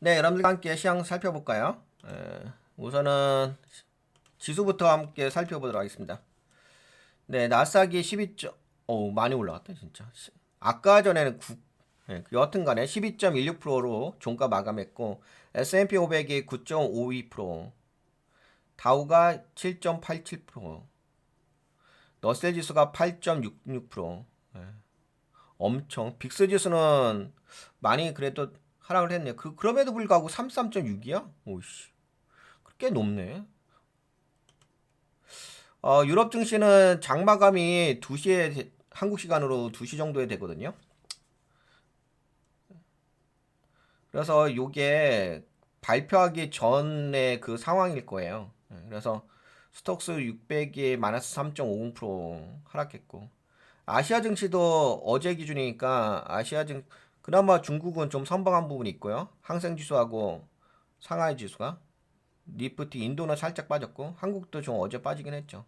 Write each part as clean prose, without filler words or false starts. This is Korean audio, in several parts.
네, 여러분들과 함께 시장 살펴볼까요? 우선은 지수부터 함께 살펴보도록 하겠습니다. 네, 나스닥이 12점, 많이 올라갔다, 진짜. 아까 전에는 여튼 간에 12.16%로 종가 마감했고, S&P 500이 9.52%, 다우가 7.87%, 러셀 지수가 8.66%, 엄청, 빅스 지수는 많이 그래도 하락을 했네요. 그럼에도 불구하고 33.6이야? 오이씨. 꽤 높네. 유럽 증시는 장마감이 2시에 한국 시간으로 2시 정도에 되거든요. 그래서 요게 발표하기 전에 그 상황일 거예요. 그래서 스톡스 600이 마이너스 3.50% 하락했고, 아시아 증시도 어제 기준이니까 그나마 중국은 좀 선방한 부분이 있고요. 항생 지수하고 상하이 지수가, 니프티 인도는 살짝 빠졌고 한국도 좀 어제 빠지긴 했죠.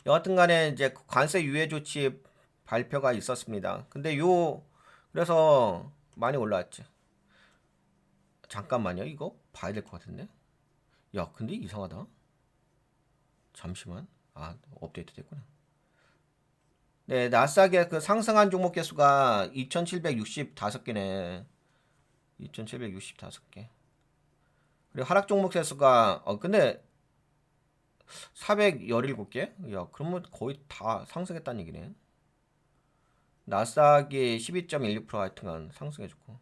여하튼 간에 이제 관세 유예 조치 발표가 있었습니다. 근데 그래서 많이 올라왔지. 잠깐만요. 이거 봐야 될 것 같은데. 야, 근데 이상하다. 잠시만. 업데이트 됐구나. 네, 나스닥의 그 상승한 종목 개수가 2,765개네. 2,765개. 그리고 하락 종목 개수가, 근데 417개? 야, 그러면 거의 다 상승했다는 얘기네. 나스닥이 12.16% 하여튼간 상승해줬고.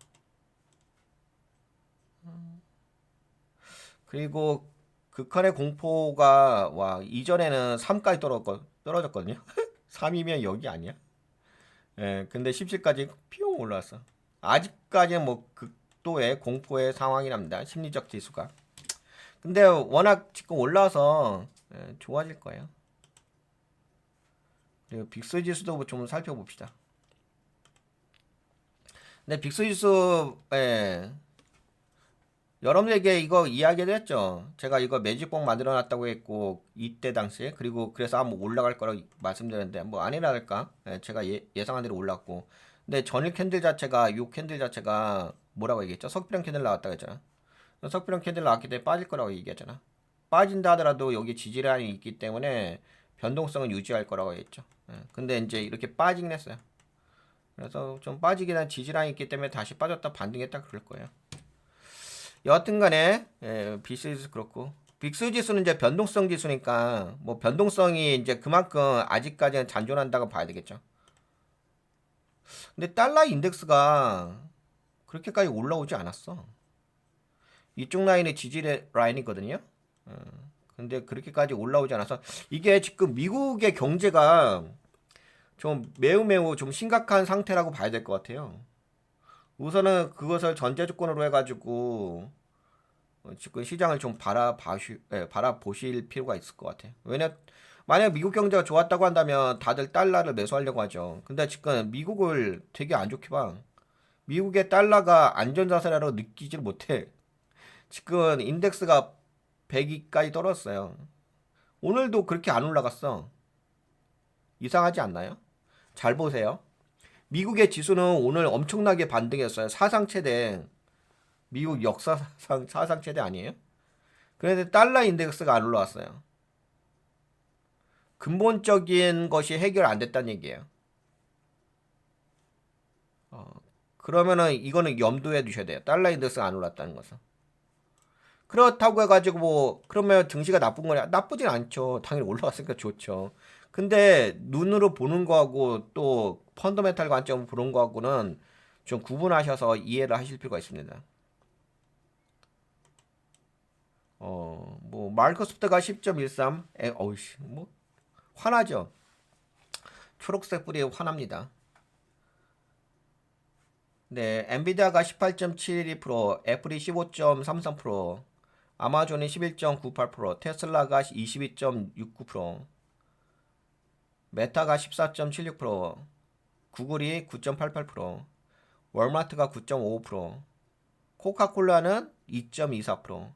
그리고 극한의 공포가 이전에는 3까지 떨어졌거든요. 3이면 여기 아니야? 예, 근데 17까지 피용 올라왔어. 아직까지는 뭐 극도의 공포의 상황이랍니다. 심리적 지수가. 근데 워낙 지금 올라와서 좋아질 거예요. 그리고 빅스 지수도 좀 살펴봅시다. 근데 빅스 지수 여러분에게 이거 이야기도 했죠. 제가 이거 매직봉 만들어 놨다고 했고 이때 당시에 그리고 그래서 한번 올라갈 거라고 말씀드렸는데 뭐 아니랄까 제가 예상한 대로 올랐고 근데 전일 캔들 자체가 요 캔들 자체가 뭐라고 얘기했죠? 석비령 캔들 나왔다고 했잖아. 석비령 캔들 나왔기 때문에 빠질 거라고 얘기했잖아. 빠진다 하더라도 여기 지지라인이 있기 때문에 변동성은 유지할 거라고 했죠. 근데 이제 이렇게 빠지긴 했어요. 그래서 좀 빠지긴 한 지지라인이 있기 때문에 다시 빠졌다 반등했다 그럴 거예요. 여하튼간에 빅스 지수 그렇고 빅스 지수는 이제 변동성 지수니까 뭐 변동성이 이제 그만큼 아직까지는 잔존한다고 봐야 되겠죠. 근데 달러 인덱스가 그렇게까지 올라오지 않았어. 이쪽 라인이 지지 라인이거든요. 근데 그렇게까지 올라오지 않아서 이게 지금 미국의 경제가 좀 매우 좀 심각한 상태라고 봐야 될 것 같아요. 우선은 그것을 전제 조건으로 해가지고 지금 시장을 좀 바라보실 필요가 있을 것 같아요. 만약 미국 경제가 좋았다고 한다면 다들 달러를 매수하려고 하죠. 근데 지금 미국을 되게 안 좋게 봐. 미국의 달러가 안전자산이라고 느끼질 못해. 지금 인덱스가 102까지 떨어졌어요. 오늘도 그렇게 안 올라갔어. 이상하지 않나요? 잘 보세요. 미국의 지수는 오늘 엄청나게 반등했어요. 사상 최대. 미국 역사상 사상 최대 아니에요? 그런데 달러 인덱스가 안 올라왔어요. 근본적인 것이 해결 안 됐다는 얘기예요. 그러면은 이거는 염두에 두셔야 돼요. 달러 인덱스가 안 올랐다는 것은. 그렇다고 해가지고 뭐 그러면 증시가 나쁜 거냐? 나쁘진 않죠. 당연히 올라갔으니까 좋죠. 근데 눈으로 보는 거하고 또 펀더멘탈 관점으로 보는 거하고는 좀 구분하셔서 이해를 하실 필요가 있습니다. 뭐 마이크로소프트가 10.13, 어우씨, 뭐 화나죠. 초록색 뿌리에 화납니다. 네, 엔비디아가 18.72%, 애플이 15.33%, 아마존이 11.98%, 테슬라가 22.69%, 메타가 14.76%, 구글이 9.88%, 월마트가 9.55%, 코카콜라는 2.24%,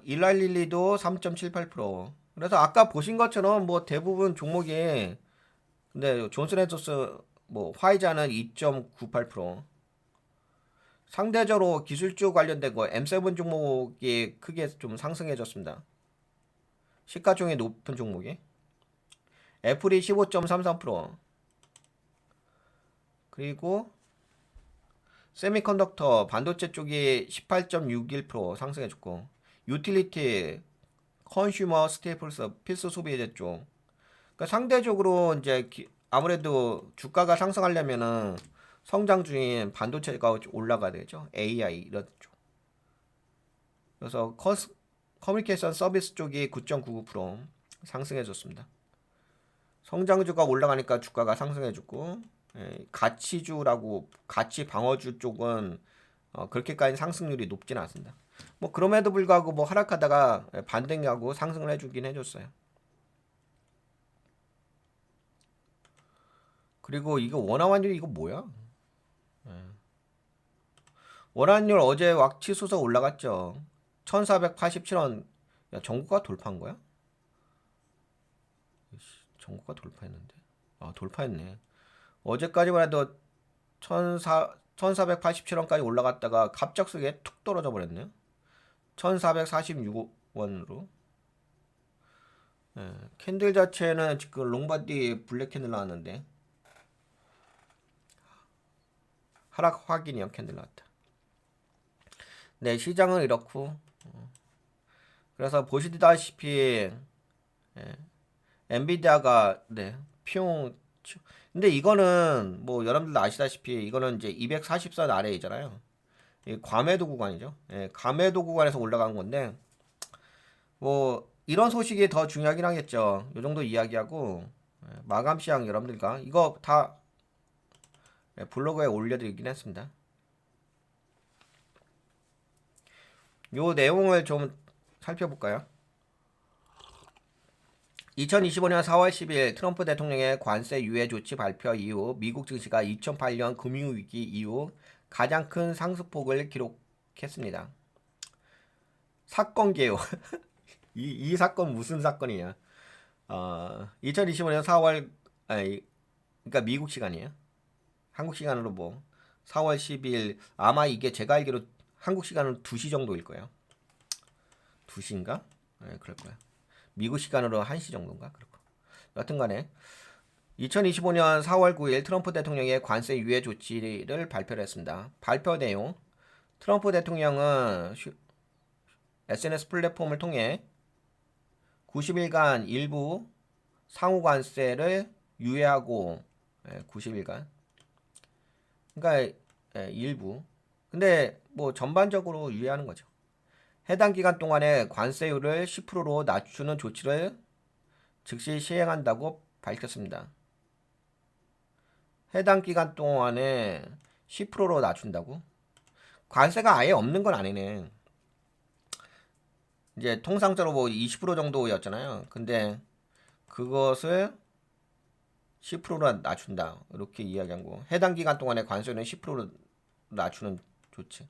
일라일리도 3.78%. 그래서 아까 보신 것처럼 뭐 대부분 종목이 근데 존슨앤조스 뭐 화이자는 2.98%. 상대적으로 기술주 관련된 거 M7 종목이 크게 좀 상승해졌습니다. 시가총액 높은 종목이. 애플이 15.33%. 그리고 세미컨덕터 반도체 쪽이 18.61% 상승해줬고, 유틸리티, 컨슈머 스테이플스 필수 소비재 쪽. 그러니까 상대적으로 이제 아무래도 주가가 상승하려면은 성장 중인 반도체가 올라가야 되죠. AI 이런 쪽. 그래서 커뮤니케이션 서비스 쪽이 9.99% 상승해줬습니다. 성장주가 올라가니까 주가가 상승해줬고, 가치주라고 가치 방어주 쪽은 그렇게까지 상승률이 높지는 않습니다. 뭐 그럼에도 불구하고 뭐 하락하다가 반등하고 상승을 해주긴 해줬어요. 그리고 이거 원화환율 이거 뭐야? 원환율 어제 왁치수서 올라갔죠. 1487원. 야, 정고가 돌파한 거야? 정고가 돌파했는데. 아, 돌파했네. 어제까지만 해도 1487원까지 올라갔다가 갑작스레 툭 떨어져 버렸네요. 1446원으로. 캔들 자체는 지금 롱바디 블랙 캔들 나왔는데 하락 확인이요. 캔들 나왔다. 네, 시장은 이렇고. 그래서 보시다시피 엔비디아가 네, 근데 이거는 뭐 여러분들도 아시다시피 이거는 이제 240선 아래이잖아요. 이 과매도 구간이죠. 과매도 구간에서 올라간 건데 뭐 이런 소식이 더 중요하긴 하겠죠. 요 정도 이야기하고 마감 시장 여러분들과 이거 다 블로그에 올려드리긴 했습니다. 요 내용을 좀 살펴볼까요? 2025년 4월 10일 트럼프 대통령의 관세 유예 조치 발표 이후 미국 증시가 2008년 금융위기 이후 가장 큰 상승폭을 기록했습니다. 사건 개요. 이 사건 무슨 사건이냐? 2025년 4월 그러니까 미국 시간이에요. 한국 시간으로 뭐 4월 10일 아마 이게 제가 알기로 한국 시간으로 2시 정도일 거예요. 2시인가? 네, 그럴 거야. 미국 시간으로 1시 정도인가? 그렇고. 여튼간에 2025년 4월 9일 트럼프 대통령의 관세 유예 조치를 발표를 했습니다. 발표 내용. 트럼프 대통령은 SNS 플랫폼을 통해 90일간 일부 상호 관세를 유예하고 90일간. 그러니까 일부. 근데 뭐 전반적으로 유예하는 거죠. 해당 기간 동안에 관세율을 10%로 낮추는 조치를 즉시 시행한다고 밝혔습니다. 해당 기간 동안에 10%로 낮춘다고? 관세가 아예 없는 건 아니네. 이제 통상적으로 뭐 20% 정도였잖아요. 근데 그것을 10%로 낮춘다. 이렇게 이야기한 거. 해당 기간 동안에 관세는 10%로 낮추는 조치.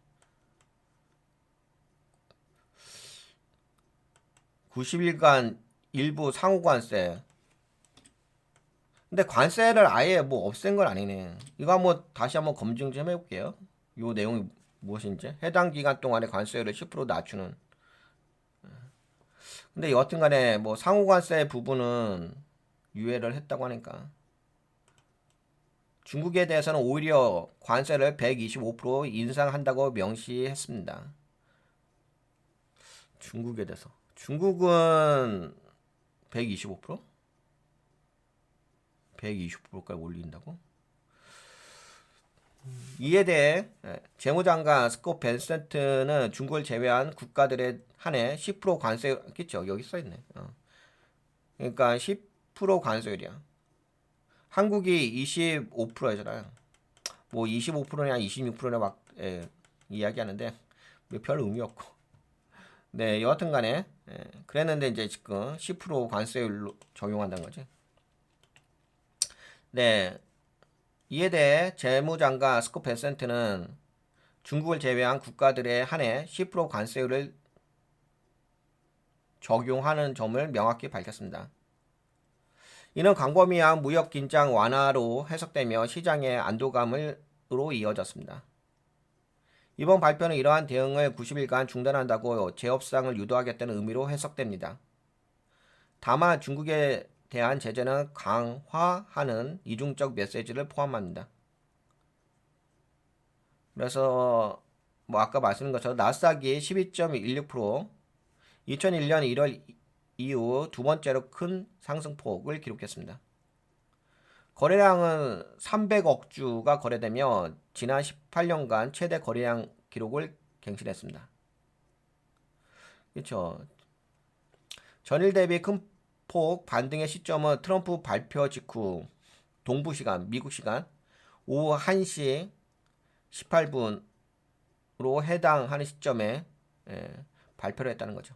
90일간 일부 상호 관세. 근데 관세를 아예 뭐 없앤 건 아니네. 이거 한번 다시 한번 검증 좀 해볼게요. 요 내용이 무엇인지. 해당 기간 동안에 관세율을 10% 낮추는. 근데 여튼간에 뭐 상호 관세 부분은 유예를 했다고 하니까. 중국에 대해서는 오히려 관세를 125% 인상한다고 명시했습니다. 중국에 대해서. 중국은 125%? 120%까지 올린다고? 이에 대해 재무장관 스콧 벤센트는 중국을 제외한 국가들에 한해 10% 관세겠죠. 여기 써있네. 그러니까 10% 관세율이야. 한국이 25%잖아요. 뭐 25%냐 26%냐 막 이야기하는데 별 의미 없고. 네, 여하튼간에 그랬는데 이제 지금 10% 관세율로 적용한다는 거지. 네, 이에 대해 재무장관 스콧 벤센트는 중국을 제외한 국가들에 한해 10% 관세율을 적용하는 점을 명확히 밝혔습니다. 이는 광범위한 무역 긴장 완화로 해석되며 시장의 안도감으로 이어졌습니다. 이번 발표는 이러한 대응을 90일간 중단한다고 재협상을 유도하겠다는 의미로 해석됩니다. 다만 중국에 대한 제재는 강화하는 이중적 메시지를 포함합니다. 그래서 뭐 아까 말씀드린 것처럼 나스닥이 12.16%, 2001년 1월 이후 두 번째로 큰 상승폭을 기록했습니다. 거래량은 300억 주가 거래되며 지난 18년간 최대 거래량 기록을 갱신했습니다. 그렇죠. 전일 대비 큰 폭 반등의 시점은 트럼프 발표 직후 동부 시간, 미국 시간 오후 1시 18분으로 해당하는 시점에 발표를 했다는 거죠.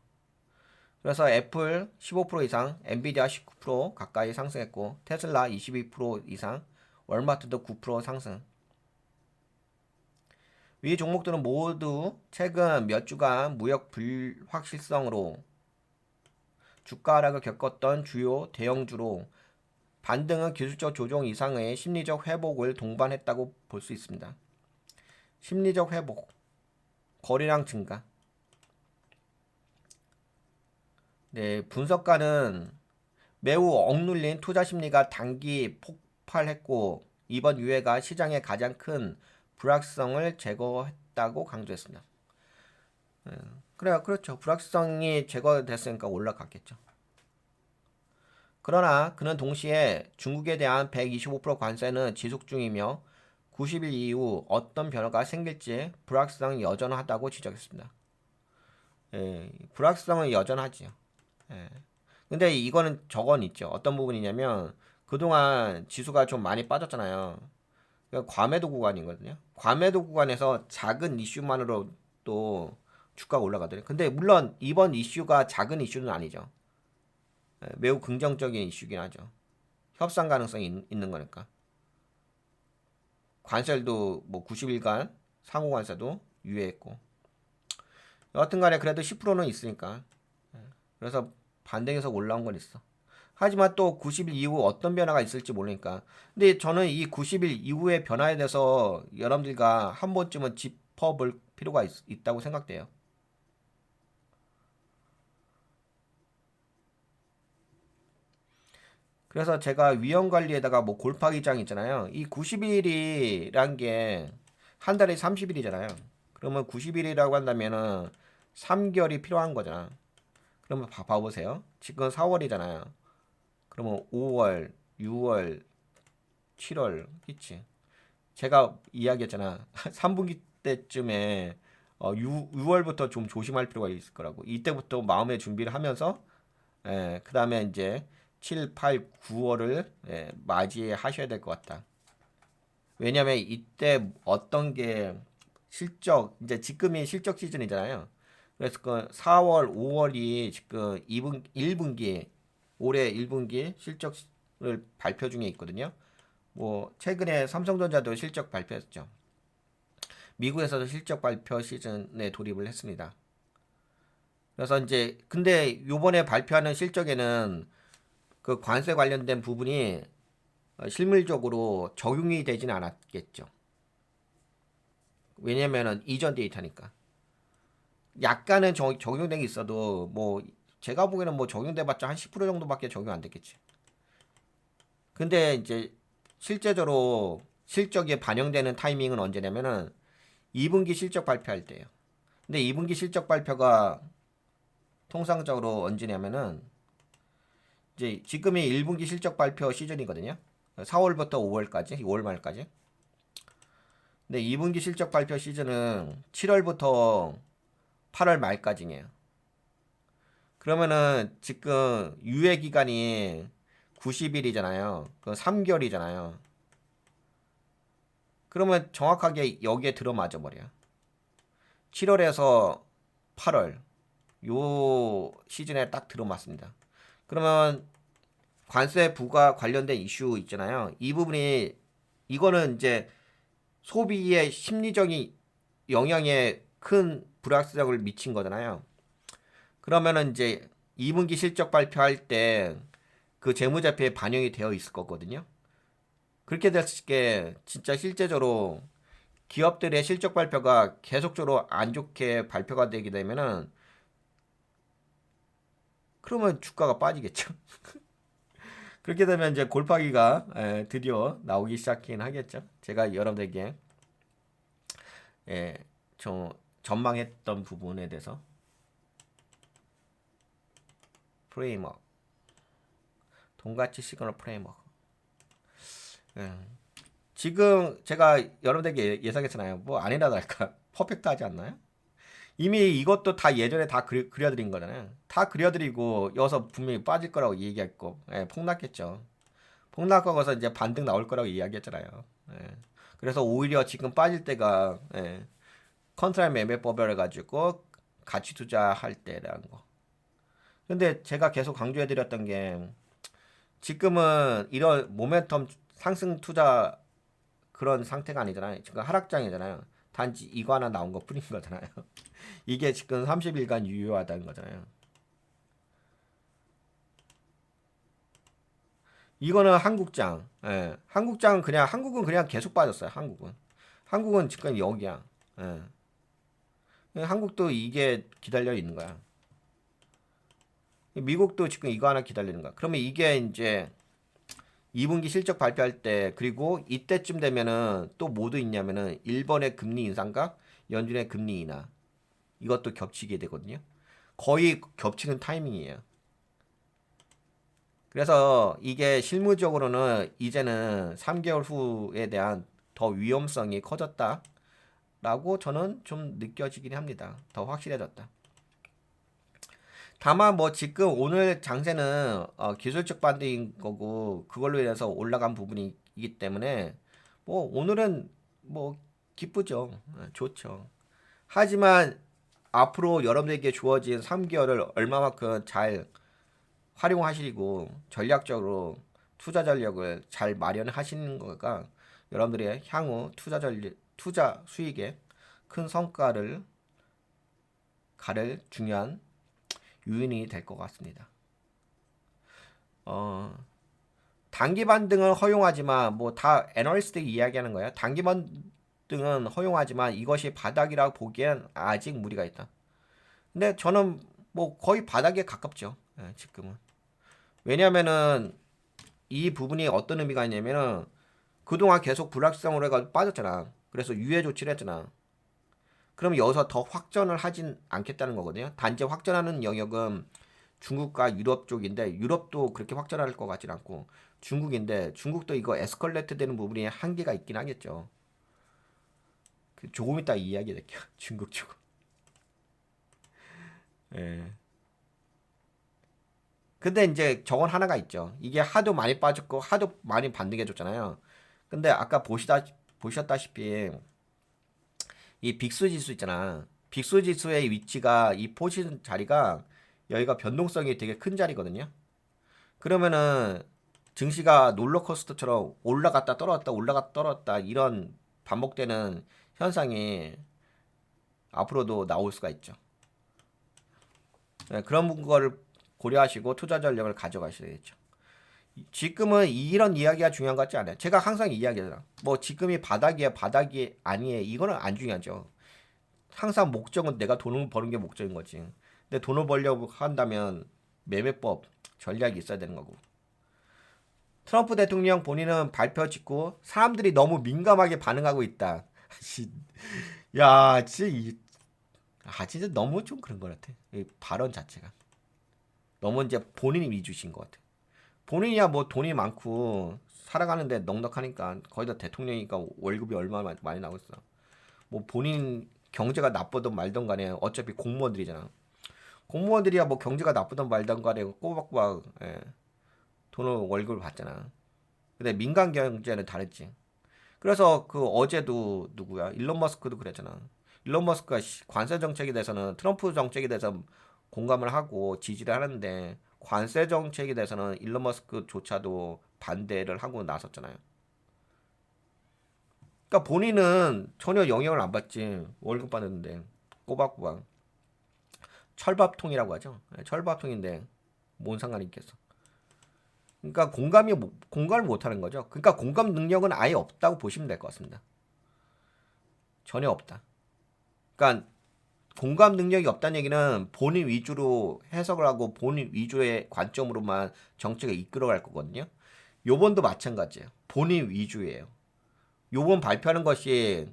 그래서 애플 15% 이상, 엔비디아 19% 가까이 상승했고 테슬라 22% 이상, 월마트도 9% 상승. 위 종목들은 모두 최근 몇 주간 무역 불확실성으로 주가 하락을 겪었던 주요 대형주로 반등은 기술적 조정 이상의 심리적 회복을 동반했다고 볼 수 있습니다. 심리적 회복, 거래량 증가. 네, 분석가는 매우 억눌린 투자 심리가 단기 폭발했고 이번 유해가 시장의 가장 큰 불확실성을 제거했다고 강조했습니다. 그래요, 그렇죠. 불확실성이 제거됐으니까 올라갔겠죠. 그러나 그는 동시에 중국에 대한 125% 관세는 지속 중이며 90일 이후 어떤 변화가 생길지 불확실성이 여전하다고 지적했습니다. 불확실성은 여전하지요. 근데 이거는 저건 있죠. 어떤 부분이냐면 그동안 지수가 좀 많이 빠졌잖아요. 그러니까 과매도 구간이거든요. 과매도 구간에서 작은 이슈만으로 또 주가가 올라가더래요. 근데 물론 이번 이슈가 작은 이슈는 아니죠. 매우 긍정적인 이슈긴 하죠. 협상 가능성이 있는 거니까. 관세도 뭐 90일간 상호 관세도 유예했고. 여하튼 간에 그래도 10%는 있으니까. 그래서 반등해서 올라온 건 있어. 하지만 또 90일 이후 어떤 변화가 있을지 모르니까. 근데 저는 이 90일 이후의 변화에 대해서 여러분들과 한 번쯤은 짚어볼 필요가 있다고 생각돼요. 그래서 제가 위험 관리에다가 뭐 골파기장 있잖아요. 이 90일이란 게 한 달에 30일이잖아요. 그러면 90일이라고 한다면은 3개월이 필요한 거잖아. 그러면 봐보세요. 지금 4월이잖아요. 그러면 5월, 6월, 7월, 그치? 제가 이야기했잖아. 3분기 때쯤에 6월부터 좀 조심할 필요가 있을 거라고. 이때부터 마음의 준비를 하면서 그 다음에 이제 7, 8, 9월을 맞이하셔야 될 것 같다. 왜냐면 이때 어떤 게 실적, 이제 지금이 실적 시즌이잖아요. 그래서 그 4월, 5월이 지금 1분기, 올해 1분기 실적을 발표 중에 있거든요. 뭐 최근에 삼성전자도 실적 발표했죠. 미국에서도 실적 발표 시즌에 돌입을 했습니다. 그래서 이제 근데 요번에 발표하는 실적에는 그 관세 관련된 부분이 실물적으로 적용이 되지는 않았겠죠. 왜냐면은 이전 데이터니까. 약간은 적용된 게 있어도 뭐 제가 보기에는 뭐 적용돼봤자 한 10% 정도밖에 적용 안 됐겠지. 근데 이제 실제적으로 실적에 반영되는 타이밍은 언제냐면은 2분기 실적 발표할 때예요. 근데 2분기 실적 발표가 통상적으로 언제냐면은 이제 지금이 1분기 실적 발표 시즌이거든요. 4월부터 5월까지, 5월 말까지. 근데 2분기 실적 발표 시즌은 7월부터 8월 말까지예요. 그러면은 지금 유예 기간이 90일이잖아요. 그 3개월이잖아요. 그러면 정확하게 여기에 들어맞아 버려요. 7월에서 8월 요 시즌에 딱 들어맞습니다. 그러면 관세 부과 관련된 이슈 있잖아요. 이 부분이 이거는 이제 소비의 심리적인 영향에 큰 불확실성을 미친 거잖아요. 그러면은 이제 2분기 실적 발표할 때 그 재무제표에 반영이 되어 있을 거거든요. 그렇게 됐을 때 진짜 실제적으로 기업들의 실적 발표가 계속적으로 안 좋게 발표가 되게 되면은 그러면 주가가 빠지겠죠. 그렇게 되면 이제 골파기가 드디어 나오기 시작하긴 하겠죠. 제가 여러분들에게 예, 좀 전망했던 부분에 대해서 프레임워크, 동가치 시그널 프레임워크. 예. 지금 제가 여러분들에게 예상했잖아요. 뭐 아니라 달까 퍼펙트 하지 않나요? 이미 이것도 다 예전에 다 그려드린 거잖아요. 다 그려드리고 여기서 분명히 빠질 거라고 얘기했고 폭락했죠. 폭락하고서 이제 반등 나올 거라고 이야기했잖아요. 예. 그래서 오히려 지금 빠질 때가 컨트롤 매매법을 가지고 가치 투자할 때라는 거. 근데 제가 계속 강조해드렸던 게 지금은 이런 모멘텀 상승 투자 그런 상태가 아니잖아요. 지금 하락장이잖아요. 단지 이거 하나 나온 것 뿐인 거잖아요. 이게 지금 30일간 유효하다는 거잖아요. 이거는 한국장. 한국장은 그냥 한국은 그냥 계속 빠졌어요. 한국은 지금 여기야. 예. 한국도 이게 기다려 있는 거야. 미국도 지금 이거 하나 기다리는 거야. 그러면 이게 이제 2분기 실적 발표할 때 그리고 이때쯤 되면은 또 뭐도 있냐면은 일본의 금리 인상과 연준의 금리 인하 이것도 겹치게 되거든요. 거의 겹치는 타이밍이에요. 그래서 이게 실무적으로는 이제는 3개월 후에 대한 더 위험성이 커졌다라고 저는 좀 느껴지긴 합니다. 더 확실해졌다. 다만 뭐 지금 오늘 장세는 기술적 반등인 거고 그걸로 인해서 올라간 부분이기 때문에 뭐 오늘은 뭐 기쁘죠. 좋죠. 하지만 앞으로 여러분들에게 주어진 3개월을 얼마만큼 잘 활용하시고 전략적으로 투자 전략을 잘 마련하시는 거가 여러분들의 향후 투자 수익에 큰 성과를 가를 중요한 요인이 될 것 같습니다. 어, 단기 반등은 허용하지만 뭐 다 애널리스트들이 이야기하는 거예요. 단기 반등은 허용하지만 이것이 바닥이라고 보기엔 아직 무리가 있다. 근데 저는 뭐 거의 바닥에 가깝죠. 지금은. 왜냐면은 이 부분이 어떤 의미가 있냐면은 그동안 계속 불확실성으로 해가지고 빠졌잖아. 그래서 유예 조치를 했잖아. 그럼 여기서 더 확전을 하진 않겠다는 거거든요. 단지 확전하는 영역은 중국과 유럽 쪽인데 유럽도 그렇게 확전할 것 같진 않고 중국인데 중국도 이거 에스컬레이트 되는 부분이 한계가 있긴 하겠죠. 조금 이따 이야기 될게요. 중국 쪽. 예. 근데 이제 저건 하나가 있죠. 이게 하도 많이 빠졌고 하도 많이 반등해 줬잖아요. 근데 아까 보셨다시피 이 빅스 지수 있잖아. 빅스 지수의 위치가 이 포지션 자리가 여기가 변동성이 되게 큰 자리거든요. 그러면은 증시가 롤러코스터처럼 올라갔다 떨어졌다 올라갔다 떨어졌다 이런 반복되는 현상이 앞으로도 나올 수가 있죠. 그런 거를 고려하시고 투자 전략을 가져가셔야겠죠. 지금은 이런 이야기가 중요한 것 같지 않아요. 제가 항상 이야기하잖아. 뭐 지금이 바닥이야 바닥이 아니에요. 이거는 안 중요하죠. 항상 목적은 내가 돈을 버는 게 목적인 거지. 근데 돈을 벌려고 한다면 매매법 전략이 있어야 되는 거고. 트럼프 대통령 본인은 발표 짓고 사람들이 너무 민감하게 반응하고 있다. 야, 진짜 너무 좀 그런 것 같아. 이 발언 자체가 너무 이제 본인이 위주신 것 같아. 본인이야 뭐 돈이 많고 살아가는데 넉넉하니까 거의 다 대통령이니까 월급이 얼마나 많이 나고 있어. 뭐 본인 경제가 나쁘든 말든 간에 어차피 공무원들이잖아. 공무원들이야 뭐 경제가 나쁘든 말든 간에 꼬박꼬박 돈을 월급을 받잖아. 근데 민간 경제는 다르지. 그래서 그 어제도 누구야? 일론 머스크도 그랬잖아. 일론 머스크가 관세 정책에 대해서는 트럼프 정책에 대해서 공감을 하고 지지를 하는데 관세 정책에 대해서는 일론 머스크조차도 반대를 하고 나섰잖아요. 그러니까 본인은 전혀 영향을 안 받지. 월급 받는데 꼬박꼬박 철밥통이라고 하죠. 철밥통인데 뭔 상관이 있겠어. 그러니까 공감을 못하는 거죠. 그러니까 공감 능력은 아예 없다고 보시면 될 것 같습니다. 전혀 없다. 그러니까 공감 능력이 없다는 얘기는 본인 위주로 해석을 하고 본인 위주의 관점으로만 정책을 이끌어갈 거거든요. 요번도 마찬가지예요. 본인 위주예요. 요번 발표하는 것이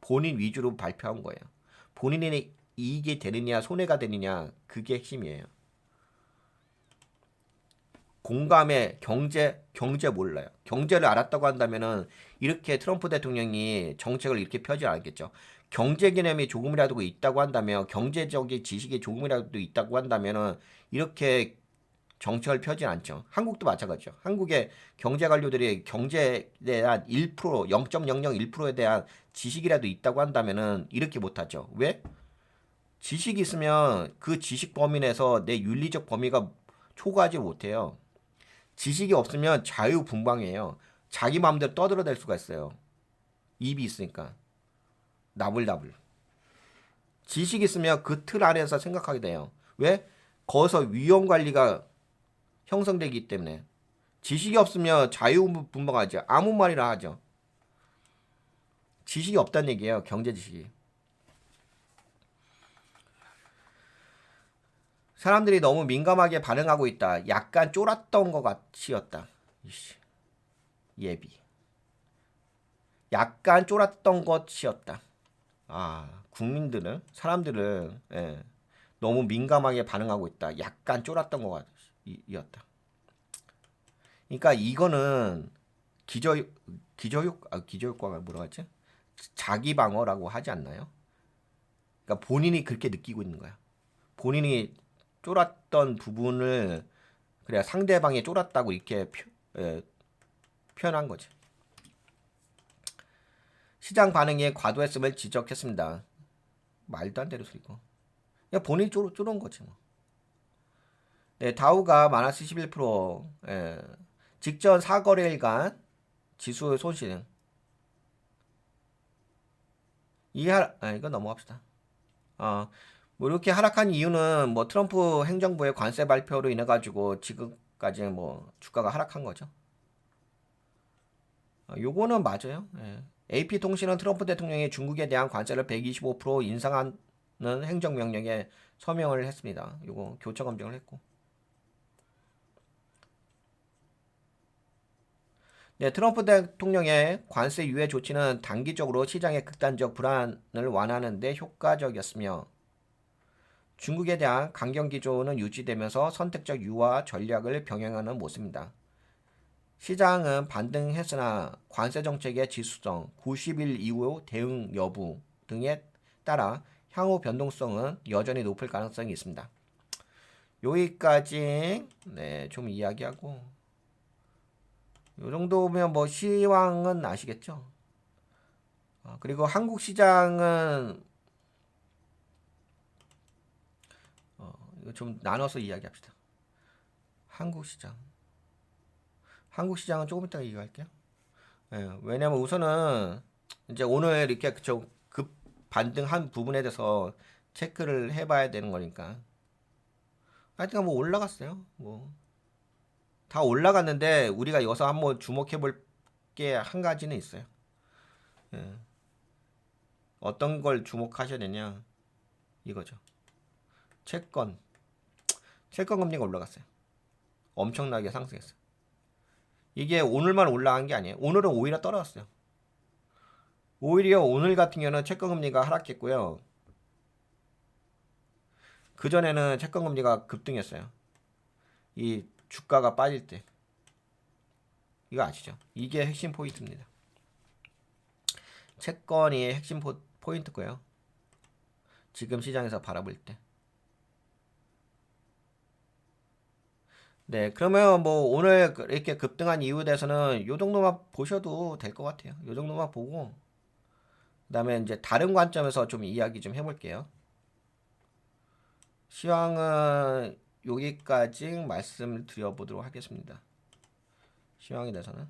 본인 위주로 발표한 거예요. 본인의 이익이 되느냐 손해가 되느냐 그게 핵심이에요. 공감의 경제 몰라요. 경제를 알았다고 한다면은 이렇게 트럼프 대통령이 정책을 이렇게 펴지 않겠죠. 경제 개념이 조금이라도 있다고 한다면 경제적인 지식이 조금이라도 있다고 한다면은 이렇게 정책을 펴진 않죠. 한국도 마찬가지죠. 한국의 경제 관료들이 경제에 대한 1%, 0.001%에 대한 지식이라도 있다고 한다면은 이렇게 못하죠. 왜? 지식이 있으면 그 지식 범위 내에서 내 윤리적 범위가 초과하지 못해요. 지식이 없으면 자유분방해요. 자기 마음대로 떠들어댈 수가 있어요. 입이 있으니까. 나불나불. 지식이 있으면 그 틀 안에서 생각하게 돼요. 왜? 거기서 위험 관리가 형성되기 때문에. 지식이 없으면 자유분방하지. 아무 말이나 하죠. 지식이 없다는 얘기예요. 경제 지식이. 사람들이 너무 민감하게 반응하고 있다. 약간 쫄았던 것 같이였다. 예비. 약간 쫄았던 것이었다. 국민들은 사람들은 너무 민감하게 반응하고 있다. 약간 쫄았던 것 같이였다. 그러니까 이거는 기저효과가 뭐라고 하지? 자기 방어라고 하지 않나요? 그러니까 본인이 그렇게 느끼고 있는 거야. 본인이 쫄았던 부분을 그래야 상대방이 쫄았다고 이렇게 표현한 거지. 시장 반응이 과도했음을 지적했습니다. 말도 안 되는 소리고. 그냥 본인이 쫄은 거지 뭐. 네, 다우가 마이너스 11%, 직전 4거래일간 지수의 손실. 이거 넘어갑시다. 뭐 이렇게 하락한 이유는 뭐 트럼프 행정부의 관세 발표로 인해 가지고 지금까지 뭐 주가가 하락한 거죠. 요거는 맞아요. AP통신은 트럼프 대통령이 중국에 대한 관세를 125% 인상하는 행정명령에 서명을 했습니다. 요거 교차 검증을 했고. 네, 트럼프 대통령의 관세 유예 조치는 단기적으로 시장의 극단적 불안을 완화하는 데 효과적이었으며 중국에 대한 강경 기조는 유지되면서 선택적 유화 전략을 병행하는 모습입니다. 시장은 반등했으나 관세 정책의 지수성, 90일 이후 대응 여부 등에 따라 향후 변동성은 여전히 높을 가능성이 있습니다. 여기까지 좀 이야기하고 이 정도면 뭐 시황은 아시겠죠? 그리고 한국 시장은 이거 좀 나눠서 이야기합시다. 한국 시장은 조금 이따가 얘기할게요. 왜냐면 우선은 이제 오늘 이렇게 급 반등한 부분에 대해서 체크를 해봐야 되는 거니까. 하여튼 뭐 올라갔어요. 뭐 다 올라갔는데 우리가 여기서 한번 주목해 볼 게 한 가지는 있어요. 예. 어떤 걸 주목하셔야 되냐 이거죠. 채권 금리가 올라갔어요. 엄청나게 상승했어요. 이게 오늘만 올라간 게 아니에요. 오늘은 오히려 떨어졌어요. 오히려 오늘 같은 경우는 채권 금리가 하락했고요. 그전에는 채권 금리가 급등했어요. 이 주가가 빠질 때. 이거 아시죠? 이게 핵심 포인트입니다. 채권이 핵심 포인트고요. 지금 시장에서 바라볼 때. 네, 그러면 뭐 오늘 이렇게 급등한 이유에 대해서는 요 정도만 보셔도 될 것 같아요. 요 정도만 보고 그다음에 이제 다른 관점에서 좀 이야기 좀 해볼게요. 시황은 여기까지 말씀을 드려보도록 하겠습니다. 시황에 대해서는.